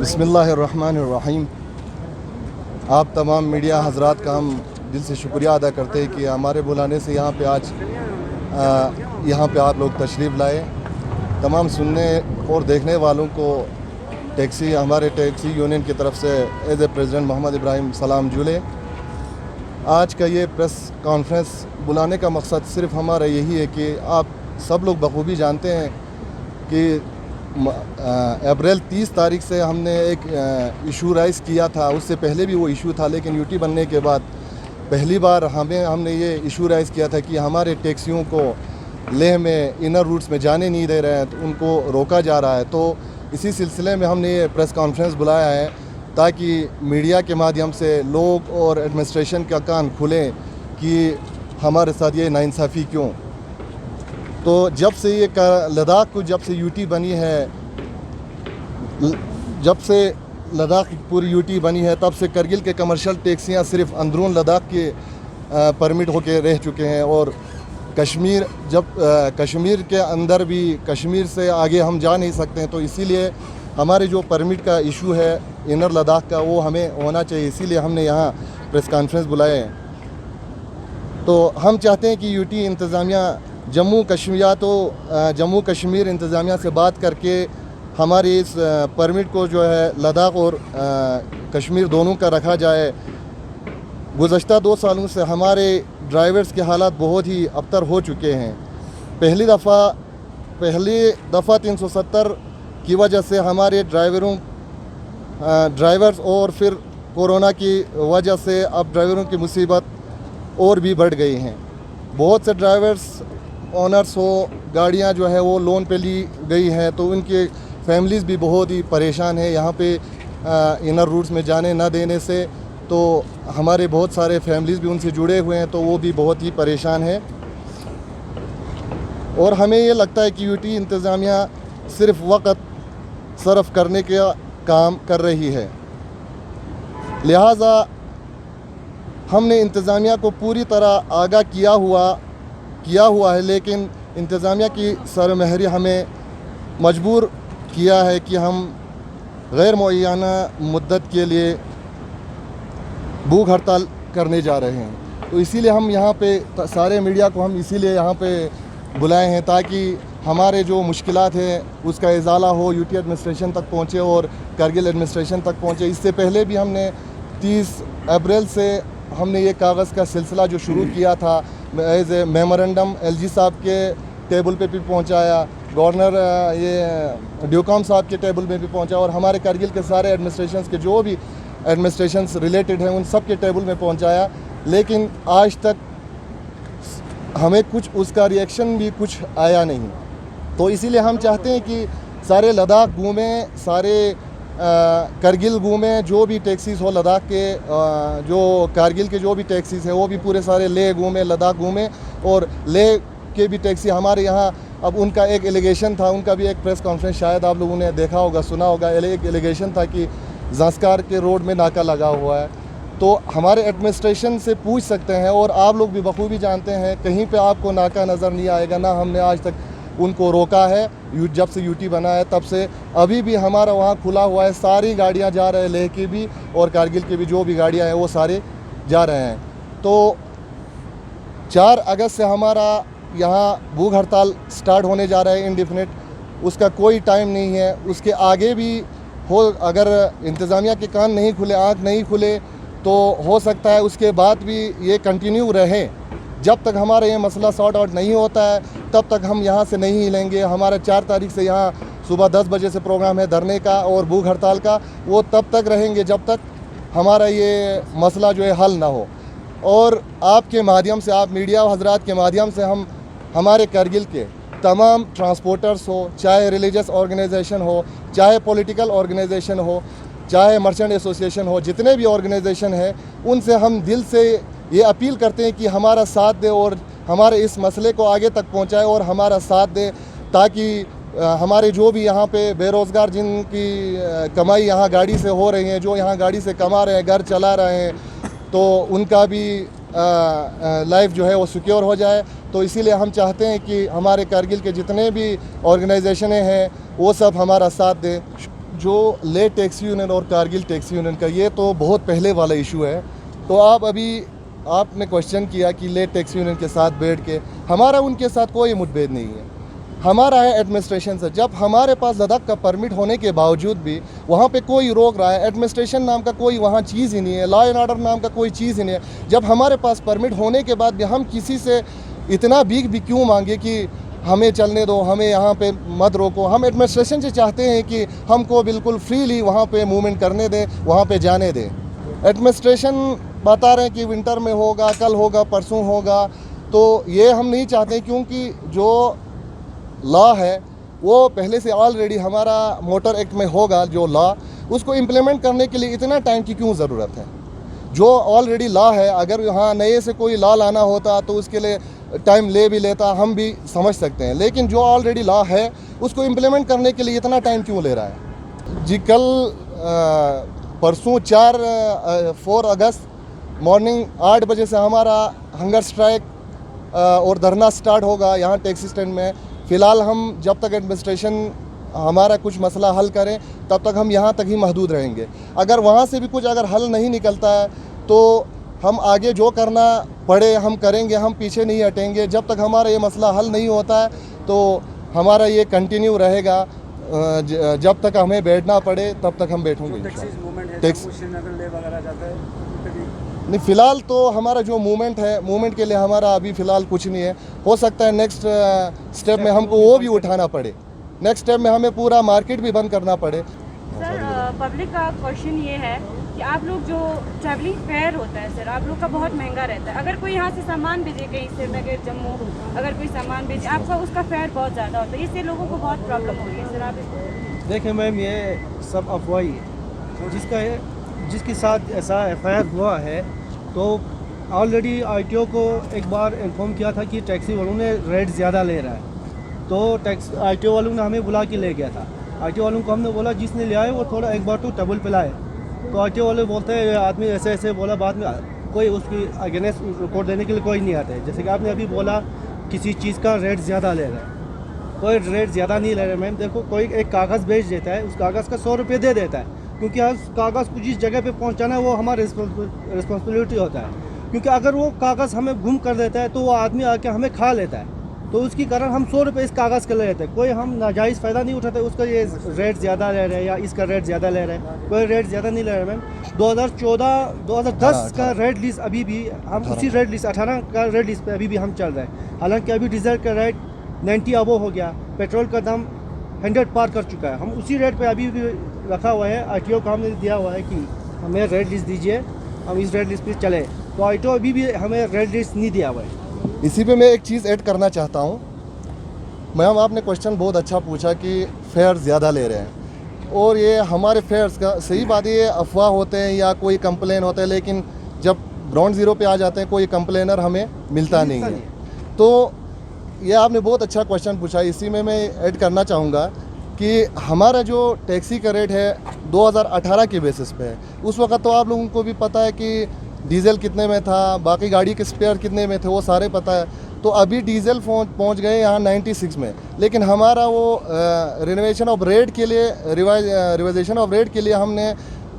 बिस्मिल्लाहिर्रहमानिर्रहीम। आप तमाम मीडिया हजरात का हम दिल से शुक्रिया अदा करते हैं कि हमारे बुलाने से यहाँ पे आज यहाँ पे आप लोग तशरीफ़ लाए। तमाम सुनने और देखने वालों को हमारे टैक्सी यूनियन की तरफ से as a president Mohammed Ibrahim सलाम जुले। आज का ये प्रेस कॉन्फ्रेंस बुलाने का मकसद सिर्फ हमारा यही है कि आप सब लोग बखूबी जानते हैं कि अप्रैल 30 तारीख से हमने एक इशू राइज़ किया था। उससे पहले भी वो इशू था, लेकिन यूटी बनने के बाद पहली बार हमने ये इशू राइज़ किया था कि हमारे टैक्सियों को लेह में इनर रूट्स में जाने नहीं दे रहे हैं, तो उनको रोका जा रहा है। तो इसी सिलसिले में हमने ये प्रेस कॉन्फ्रेंस बुलाया है ताकि मीडिया के माध्यम से लोग और एडमिनिस्ट्रेशन का कान खुलें कि हमारे साथ ये नाइंसाफ़ी क्यों। तो जब से ये लद्दाख को जब से यूटी बनी है, जब से लद्दाख पूरी यूटी बनी है, तब से करगिल के कमर्शियल टैक्सियाँ सिर्फ अंदरून लद्दाख के परमिट होके रह चुके हैं। और कश्मीर के अंदर भी कश्मीर से आगे हम जा नहीं सकते हैं। तो इसीलिए हमारे जो परमिट का इशू है इनर लद्दाख का, वो हमें होना चाहिए। इसीलिए हमने यहाँ प्रेस कॉन्फ्रेंस बुलाए हैं। तो हम चाहते हैं कि यूटी इंतज़ामिया जम्मू कश्मीर इंतज़ामिया से बात करके हमारे इस परमिट को जो है लद्दाख और कश्मीर दोनों का रखा जाए। गुज़श्ता 2 सालों से हमारे ड्राइवर्स के हालात बहुत ही अबतर हो चुके हैं। पहली दफ़ा 370 की वजह से हमारे ड्राइवर्स और फिर कोरोना की वजह से अब ड्राइवरों की मुसीबत और भी बढ़ गई हैं। बहुत से ड्राइवर्स ऑनर्स हो गाड़ियां जो है वो लोन पे ली गई हैं, तो उनके फैमिलीज़ भी बहुत ही परेशान है यहाँ पे इनर रूट्स में जाने ना देने से। तो हमारे बहुत सारे फैमिलीज़ भी उनसे जुड़े हुए हैं, तो वो भी बहुत ही परेशान है। और हमें ये लगता है कि यूटी इंतज़ामिया सिर्फ वक़्त सर्फ करने का काम कर रही है। लिहाजा हमने इंतज़ामिया को पूरी तरह आगाह किया हुआ है, लेकिन इंतज़ामिया की सरमहरी हमें मजबूर किया है कि हम गैर मुअय्यना मुद्दत के लिए भूख हड़ताल करने जा रहे हैं। तो इसीलिए हम यहाँ पे सारे मीडिया को हम इसीलिए यहाँ पे बुलाए हैं ताकि हमारे जो मुश्किलात हैं उसका इजाला हो, यूटी एडमिनिस्ट्रेशन तक पहुँचे और करगिल एडमिनिस्ट्रेशन तक पहुँचे। इससे पहले भी हमने 30 अप्रैल से हमने ये कागज़ का सिलसिला जो शुरू किया था, एज ए मेमोरेंडम एलजी साहब के टेबल पे भी पहुंचाया, गवर्नर ये ड्यूकॉम साहब के टेबल में भी पहुंचा, और हमारे करगिल के सारे एडमिनिस्ट्रेशंस के जो भी एडमिनिस्ट्रेशंस रिलेटेड हैं उन सब के टेबल में पहुंचाया। लेकिन आज तक हमें कुछ उसका रिएक्शन भी कुछ आया नहीं। तो इसीलिए हम चाहते हैं कि सारे लद्दाख घूमें, सारे करगिल घूमें, जो भी टैक्सीज़ हो लद्दाख के, जो कारगिल के जो भी टैक्सीज़ हैं वो भी पूरे सारे लेह घूमें, लद्दाख घूमें। और लेह के भी टैक्सी हमारे यहाँ, अब उनका एक एलिगेशन था, उनका भी एक प्रेस कॉन्फ्रेंस शायद आप लोगों ने देखा होगा, सुना होगा। एक एलिगेशन था कि ज़ास्कार के रोड में नाका लगा हुआ है। तो हमारे एडमिनिस्ट्रेशन से पूछ सकते हैं, और आप लोग भी बखूबी जानते हैं कहीं पे आपको नाका नज़र नहीं आएगा। ना हमने आज तक उनको रोका है, जब से यूटी बना है तब से। अभी भी हमारा वहाँ खुला हुआ है, सारी गाड़ियाँ जा रहे हैं, लेह की भी और कारगिल की भी जो भी गाड़ियाँ हैं वो सारे जा रहे हैं। तो 4 अगस्त से हमारा यहाँ भूख हड़ताल स्टार्ट होने जा रहा है इंडेफिनिट। उसका कोई टाइम नहीं है, उसके आगे भी हो। अगर इंतज़ामिया के कान नहीं खुले, आँख नहीं खुले, तो हो सकता है उसके बाद भी ये कंटिन्यू रहे। जब तक हमारा ये मसला सॉर्ट आउट नहीं होता है तब तक हम यहाँ से नहीं हिलेंगे। हमारा 4 तारीख से यहाँ सुबह 10 बजे से प्रोग्राम है धरने का और भूख हड़ताल का। वो तब तक रहेंगे जब तक हमारा ये मसला जो है हल ना हो। और आपके माध्यम से, आप मीडिया हजरात के माध्यम से हम हमारे करगिल के तमाम ट्रांसपोर्टर्स हो, चाहे रिलीजियस ऑर्गेनाइजेशन हो, चाहे पॉलिटिकल ऑर्गेनाइजेशन हो, चाहे मर्चेंट एसोसिएशन हो, जितने भी ऑर्गेनाइजेशन हैं, उनसे हम दिल से ये अपील करते हैं कि हमारा साथ दे और हमारे इस मसले को आगे तक पहुंचाए और हमारा साथ दे, ताकि हमारे जो भी यहाँ पे बेरोज़गार जिनकी कमाई यहाँ गाड़ी से हो रही है, जो यहाँ गाड़ी से कमा रहे हैं, घर चला रहे हैं, तो उनका भी लाइफ जो है वो सिक्योर हो जाए। तो इसीलिए हम चाहते हैं कि हमारे कारगिल के जितने भी ऑर्गेनाइजेशनें हैं वो सब हमारा साथ दें। जो ले टैक्सी यूनियन और कारगिल टैक्सी यूनियन का, ये तो बहुत पहले वाला इशू है। तो आप अभी आपने क्वेश्चन किया कि ले टैक्सी यूनियन के साथ बैठ के, हमारा उनके साथ कोई मुठभेद नहीं है। हमारा है एडमिनिस्ट्रेशन से। जब हमारे पास लद्दाख का परमिट होने के बावजूद भी वहाँ पे कोई रोक रहा है, एडमिनिस्ट्रेशन नाम का कोई वहाँ चीज़ ही नहीं है, लॉ एंड ऑर्डर नाम का कोई चीज़ ही नहीं है। जब हमारे पास परमिट होने के बाद भी हम किसी से इतना भीख भी क्यों मांगे कि हमें चलने दो, हमें यहाँ पे मत रोको। हम एडमिनिस्ट्रेशन से चाहते हैं कि हमको बिल्कुल फ्रीली वहाँ पे मूवमेंट करने दें, वहाँ पे जाने दें। एडमिनिस्ट्रेशन बता रहे हैं कि विंटर में होगा, कल होगा, परसों होगा, तो ये हम नहीं चाहते, क्योंकि जो लॉ है वो पहले से ऑलरेडी हमारा मोटर एक्ट में होगा जो लॉ, उसको इम्प्लीमेंट करने के लिए इतना टाइम की क्यों ज़रूरत है। जो ऑलरेडी लॉ है, अगर यहाँ नए से कोई लॉ लाना होता तो उसके लिए टाइम ले भी लेता, हम भी समझ सकते हैं। लेकिन जो ऑलरेडी लॉ है उसको इम्प्लीमेंट करने के लिए इतना टाइम क्यों ले रहा है। जी कल परसों 4 अगस्त मॉर्निंग 8 बजे से हमारा हंगर स्ट्राइक और धरना स्टार्ट होगा यहाँ टैक्सी स्टैंड में। फ़िलहाल हम जब तक एडमिनिस्ट्रेशन हमारा कुछ मसला हल करें तब तक हम यहाँ तक ही महदूद रहेंगे। अगर वहाँ से भी कुछ अगर हल नहीं निकलता है तो हम आगे जो करना पड़े हम करेंगे, हम पीछे नहीं हटेंगे। जब तक हमारा ये मसला हल नहीं होता है तो हमारा ये कंटिन्यू रहेगा, जब तक हमें बैठना पड़े तब तक हम बैठेंगे। नहीं, फ़िलहाल तो हमारा जो मूवमेंट है, मूवमेंट के लिए हमारा अभी फ़िलहाल कुछ नहीं है। हो सकता है नेक्स्ट स्टेप में हमको वो भी उठाना पड़े, नेक्स्ट स्टेप में हमें पूरा मार्केट भी बंद करना पड़े। सर, पब्लिक का क्वेश्चन ये है कि आप लोग जो ट्रैवलिंग फेयर होता है सर, आप लोग का बहुत महंगा रहता है। अगर कोई यहाँ से सामान भेजे कहीं से, मैं जम्मू अगर कोई सामान भेजे, आपका उसका फेयर बहुत ज़्यादा होता है, इससे लोगों को बहुत प्रॉब्लम हो रही है। सर आप इसको देखें मैम, ये सब अफवाही है। जिसके साथ ऐसा FIR हुआ है तो ऑलरेडी ITO को एक बार इन्फॉर्म किया था कि टैक्सी वालों ने रेट ज़्यादा ले रहा है। तो ITO वालों ने हमें बुला के ले गया था। ITO वालों को हमने बोला जिसने ले आए वो थोड़ा एक बार तो टेबल पे लाए। तो ITO वाले बोलते हैं आदमी ऐसे ऐसे बोला, बाद में कोई उसकी अगेंस्ट रिपोर्ट देने के लिए कोई नहीं आता है। जैसे कि आपने अभी बोला किसी चीज़ का रेट ज़्यादा ले रहा है, कोई रेट ज़्यादा नहीं ले रहा है मैम। देखो, कोई एक कागज़ भेज देता है, उस कागज़ का 100 रुपये दे देता है, क्योंकि उस कागज़ को जिस जगह पे पहुंचाना है वो हमारा रिस्पॉन्सिबिलिटी होता है। क्योंकि अगर वो कागज़ हमें गुम कर देता है तो वो आदमी आके हमें खा लेता है। तो उसके कारण हम 100 रुपये इस कागज़ के ले लेते हैं। कोई हम नाजायज़ फ़ायदा नहीं उठाते, उसका ये रेट ज़्यादा ले रहे हैं या इसका रेट ज़्यादा ले रहे हैं। कोई रेट ज़्यादा नहीं ले रहे मैम। 2014-2010 का रेट लिस्ट अभी भी हम उसी रेट लिस्ट 18 का रेट लिस्ट पे अभी भी हम चल रहे हैं। हालांकि अभी डीजल का रेट 90 अबव हो गया, पेट्रोल का दाम 100 पार कर चुका है। हम उसी रेट पे अभी भी रखा हुआ है। ITO को हमने दिया हुआ है कि हमें रेट लिस्ट दीजिए, हम इस रेट लिस्ट पे चले। तो ITO अभी भी हमें रेट लिस्ट नहीं दिया हुआ है। इसी पे मैं एक चीज़ ऐड करना चाहता हूँ। मैम, आपने क्वेश्चन बहुत अच्छा पूछा कि फेयर ज़्यादा ले रहे हैं, और ये हमारे फेयर्स का सही बात है, ये अफवाह होते हैं या कोई कंप्लेन होता है, लेकिन जब ग्राउंड ज़ीरो पे आ जाते हैं कोई कंप्लेनर हमें मिलता नहीं है। तो ये आपने बहुत अच्छा क्वेश्चन पूछा। इसी में मैं ऐड करना चाहूँगा कि हमारा जो टैक्सी का रेट है 2018 के बेसिस पे है। उस वक्त तो आप लोगों को भी पता है कि डीज़ल कितने में था, बाकी गाड़ी के स्पेयर कितने में थे, वो सारे पता है। तो अभी डीज़ल पहुंच गए यहाँ 96 में, लेकिन हमारा वो रिनोवेशन ऑफ रेट के लिए, रिवाइजेशन ऑफ रेट के लिए हमने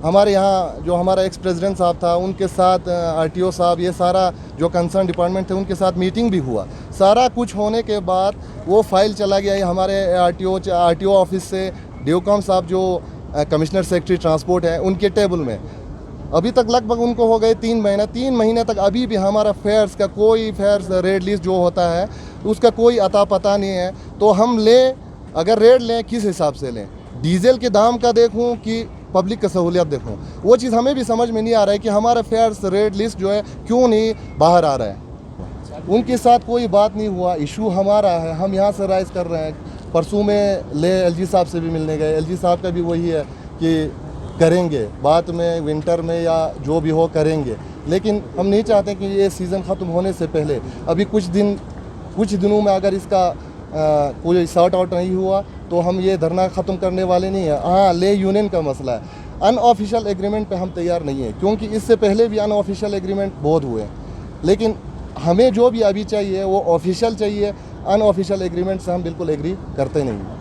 हमारे यहाँ जो हमारा एक्स प्रेसिडेंट साहब था उनके साथ RTO साहब, ये सारा जो कंसर्न डिपार्टमेंट थे उनके साथ मीटिंग भी हुआ। सारा कुछ होने के बाद वो फाइल चला गया हमारे RTO ऑफिस से ड्यूकॉम साहब जो कमिश्नर सेक्रेटरी ट्रांसपोर्ट है उनके टेबल में। अभी तक लगभग उनको हो गए 3 महीने तक अभी भी हमारा फेयर्स का कोई फेयर्स रेट लिस्ट जो होता है उसका कोई अता पता नहीं है। तो हम अगर रेट लें किस हिसाब से लें, डीजल के दाम का देखूं कि पब्लिक का सहूलियत देखूं, वो चीज़ हमें भी समझ में नहीं आ रहा है कि हमारा फेयर्स रेट लिस्ट जो है क्यों नहीं बाहर आ रहा है। उनके साथ कोई बात नहीं हुआ, इशू हमारा है, हम यहाँ से राइज़ कर रहे हैं। परसों में LG साहब से भी मिलने गए, LG साहब का भी वही है कि करेंगे बाद में, विंटर में या जो भी हो करेंगे, लेकिन हम नहीं चाहते कि ये सीज़न ख़त्म होने से पहले, अभी कुछ दिनों में अगर इसका कोई सॉर्ट आउट नहीं हुआ तो हम ये धरना ख़त्म करने वाले नहीं हैं। हाँ, ले यूनियन का मसला है, अनऑफिशियल एग्रीमेंट पे हम तैयार नहीं हैं, क्योंकि इससे पहले भी अनऑफिशियल एग्रीमेंट बहुत हुए हैं। लेकिन हमें जो भी अभी चाहिए वो ऑफिशियल चाहिए, अनऑफिशियल एग्रीमेंट से हम बिल्कुल एग्री करते नहीं।